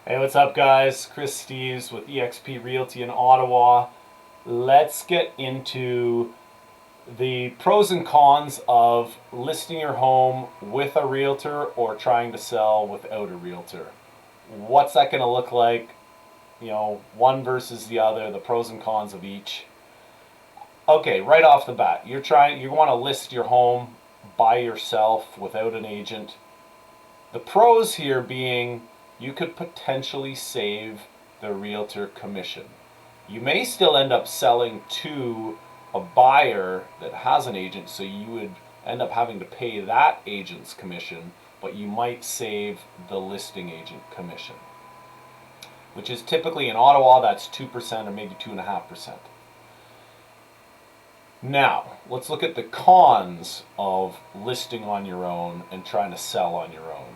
Hey, what's up, guys? Chris Steeves with eXp Realty in Ottawa. Let's get into the pros and cons of listing your home with a realtor or trying to sell without a realtor. What's that going to look like? One versus the other, the pros and cons of each. Okay, right off the bat, you want to list your home by yourself without an agent. The pros here being you could potentially save the realtor commission. You may still end up selling to a buyer that has an agent, so you would end up having to pay that agent's commission, but you might save the listing agent commission, which is typically in Ottawa, that's 2% or maybe 2.5%. Now, let's look at the cons of listing on your own and trying to sell on your own.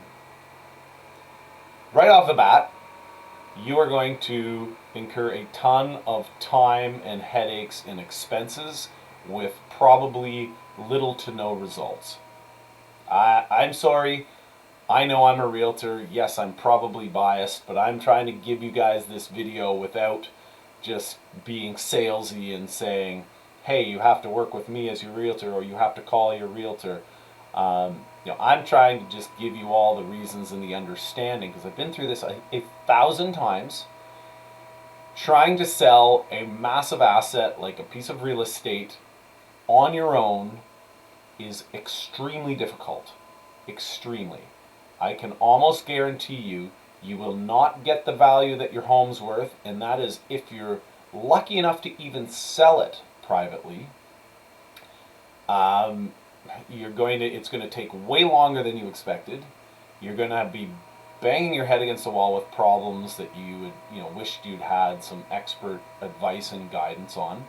Right off the bat, you are going to incur a ton of time and headaches and expenses with probably little to no results. I'm sorry. I know I'm a realtor. Yes, I'm probably biased, but I'm trying to give you guys this video without just being salesy and saying, hey, you have to work with me as your realtor or you have to call your realtor. I'm trying to just give you all the reasons and the understanding because I've been through this a thousand times. Trying to sell a massive asset like a piece of real estate on your own is extremely difficult. Extremely. I can almost guarantee you will not get the value that your home's worth, and that is if you're lucky enough to even sell it privately. It's going to take way longer than you expected. You're going to be banging your head against the wall with problems that you would, wished you'd had some expert advice and guidance on.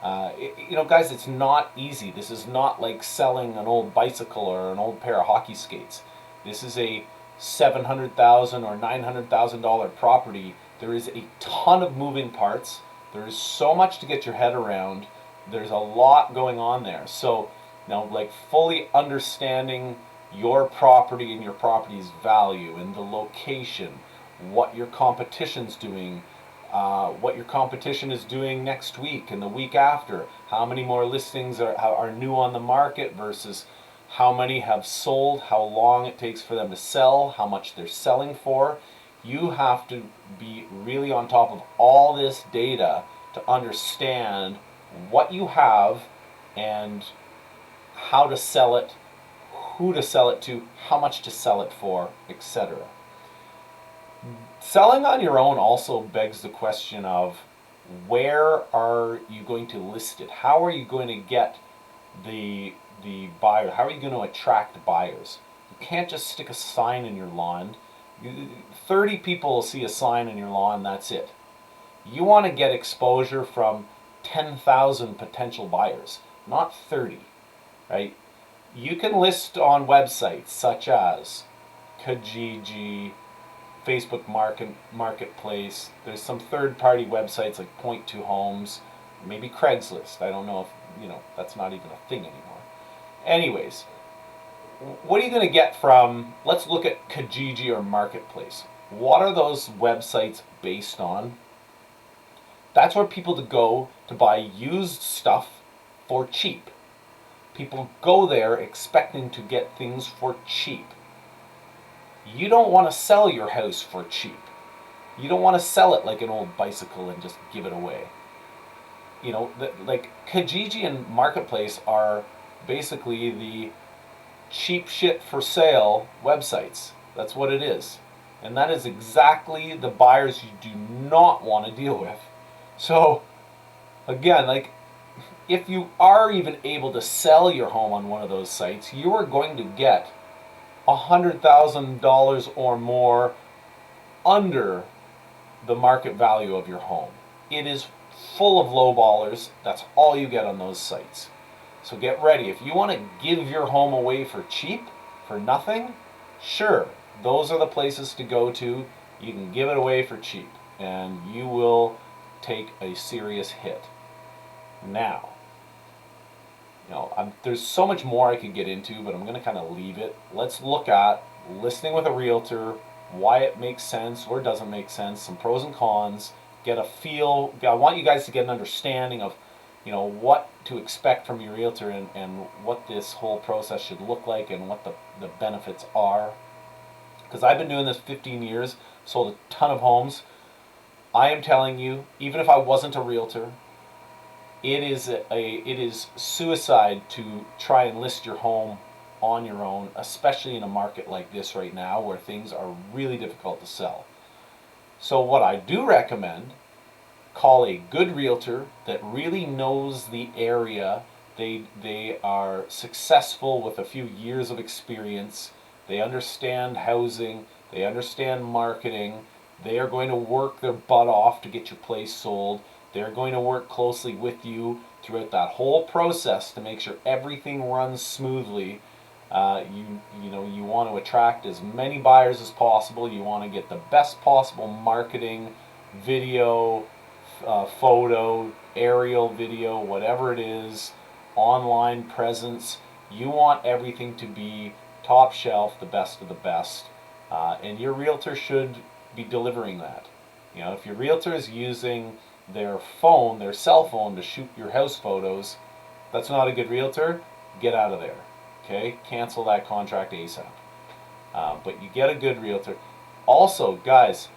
Guys, it's not easy. This is not like selling an old bicycle or an old pair of hockey skates. This is a $700,000 or $900,000 property. There is a ton of moving parts. There is so much to get your head around. There's a lot going on there. So, fully understanding your property and your property's value and the location, what your competition's doing, what your competition is doing next week and the week after, how many more listings are new on the market versus how many have sold, how long it takes for them to sell, how much they're selling for. You have to be really on top of all this data to understand what you have and how to sell it, who to sell it to, how much to sell it for, etc. Selling on your own also begs the question of where are you going to list it? How are you going to get the buyer? How are you going to attract buyers? You can't just stick a sign in your lawn. 30 people will see a sign in your lawn, that's it. You want to get exposure from 10,000 potential buyers, not 30, right? You can list on websites such as Kijiji, Facebook Marketplace. There's some third-party websites like Point Two Homes, maybe Craigslist. I don't know if, that's not even a thing anymore. Anyways, what are you going to get from, let's look at Kijiji or Marketplace. What are those websites based on? That's where people go to buy used stuff for cheap. People go there expecting to get things for cheap. You don't want to sell your house for cheap. You don't want to sell it like an old bicycle and just give it away. Like Kijiji and Marketplace are basically the cheap shit for sale websites. That's what it is. And that is exactly the buyers you do not want to deal with. So, again, if you are even able to sell your home on one of those sites, you are going to get $100,000 or more under the market value of your home. It is full of lowballers. That's all you get on those sites. So get ready. If you want to give your home away for cheap, for nothing, sure, those are the places to go to. You can give it away for cheap, and you will take a serious hit. Now, there's so much more I could get into, but I'm going to kind of leave it. Let's look at listing with a realtor why it makes sense or doesn't make sense, some pros and cons, get a feel. I want you guys to get an understanding of, what to expect from your realtor, and what this whole process should look like, and what the benefits are. Because I've been doing this 15 years, sold a ton of homes. I am telling you, even if I wasn't a realtor, it is suicide to try and list your home on your own, especially in a market like this right now where things are really difficult to sell. So what I do recommend, call a good realtor that really knows the area. They are successful with a few years of experience. They understand housing, they understand marketing. They are going to work their butt off to get your place sold. They're going to work closely with you throughout that whole process to make sure everything runs smoothly. You want to attract as many buyers as possible. You want to get the best possible marketing, video, photo, aerial video, whatever it is, online presence. You want everything to be top shelf, the best of the best, and your realtor should be delivering that. If your realtor is using their phone, their cell phone, to shoot your house photos, that's not a good realtor. Get out of there. Okay, cancel that contract ASAP. But you get a good realtor. Also, guys,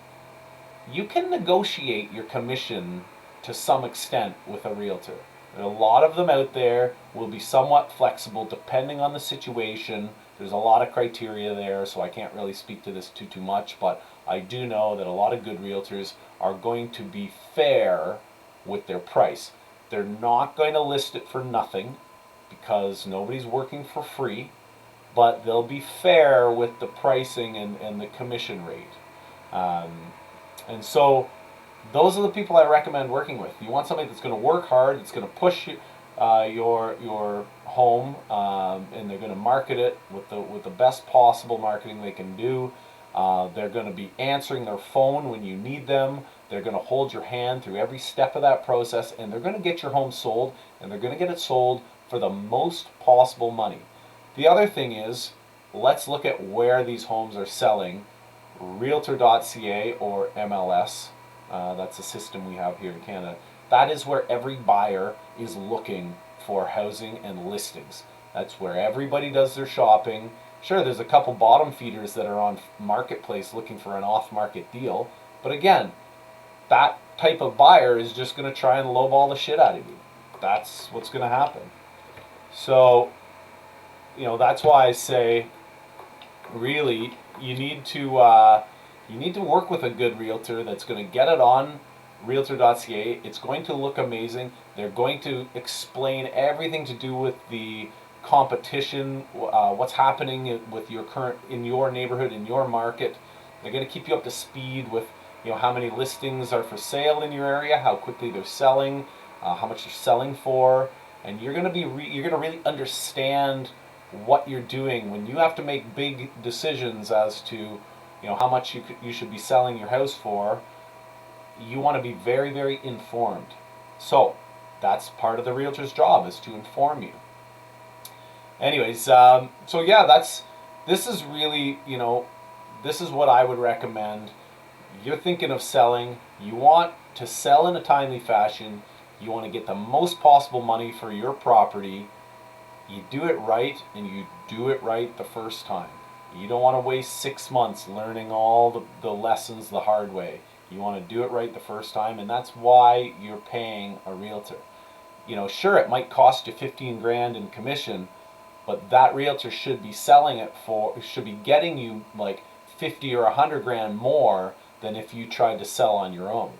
you can negotiate your commission to some extent with a realtor. There are a lot of them out there, will be somewhat flexible depending on the situation. There's a lot of criteria there, so I can't really speak to this too much, but I do know that a lot of good realtors are going to be fair with their price. They're not going to list it for nothing, because nobody's working for free, but they'll be fair with the pricing and the commission rate. And so those are the people I recommend working with. You want somebody that's going to work hard, that's going to push your home, and they're going to market it with the best possible marketing they can do. They're going to be answering their phone when you need them. They're going to hold your hand through every step of that process, and they're going to get your home sold, and they're going to get it sold for the most possible money. The other thing is, let's look at where these homes are selling. Realtor.ca or MLS, that's a system we have here in Canada. That is where every buyer is looking for housing and listings. That's where everybody does their shopping. Sure, there's a couple bottom feeders that are on Marketplace looking for an off-market deal, but again, that type of buyer is just going to try and lowball the shit out of you. That's what's going to happen. So, that's why I say, really, you need to work with a good realtor that's going to get it on Realtor.ca. It's going to look amazing. They're going to explain everything to do with the competition, what's happening with in your neighborhood, in your market. They're going to keep you up to speed with how many listings are for sale in your area, how quickly they're selling, how much they're selling for, and you're going to really understand what you're doing when you have to make big decisions as to how much you should be selling your house for. You want to be very, very informed. So that's part of the realtor's job, is to inform you. Anyways, so yeah, this is really, this is what I would recommend. You're thinking of selling, you want to sell in a timely fashion, you want to get the most possible money for your property. You do it right, and you do it right the first time. You don't want to waste 6 months learning all the lessons the hard way. You want to do it right the first time, and that's why you're paying a realtor. Sure, it might cost you 15 grand in commission, but that realtor should be should be getting you like 50 or 100 grand more than if you tried to sell on your own.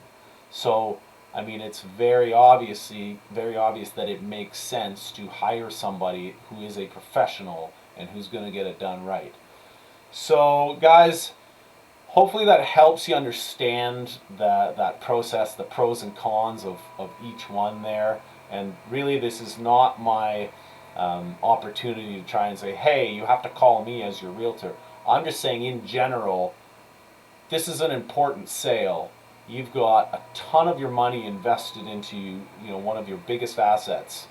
So, it's very obvious that it makes sense to hire somebody who is a professional and who's going to get it done right. So, guys, hopefully that helps you understand that process, the pros and cons of each one there. And really, this is not my opportunity to try and say, hey, you have to call me as your realtor. I'm just saying, in general, this is an important sale. You've got a ton of your money invested into one of your biggest assets.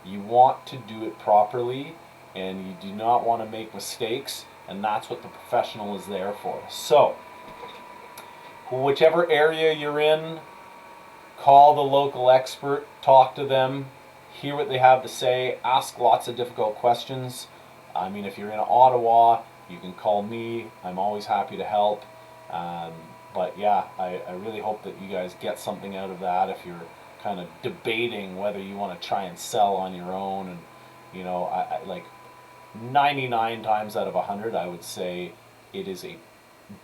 You want to do it properly, and you do not want to make mistakes, and that's what the professional is there for. So, whichever area you're in, call the local expert, talk to them, hear what they have to say, ask lots of difficult questions. I mean, if you're in Ottawa, you can call me. I'm always happy to help. Um, but yeah, I really hope that you guys get something out of that if you're kind of debating whether you want to try and sell on your own. And, I like 99 times out of 100, I would say it is a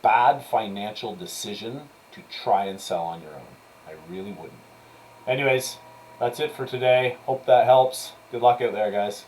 bad financial decision to try and sell on your own. I really wouldn't. Anyways, that's it for today. Hope that helps. Good luck out there, guys.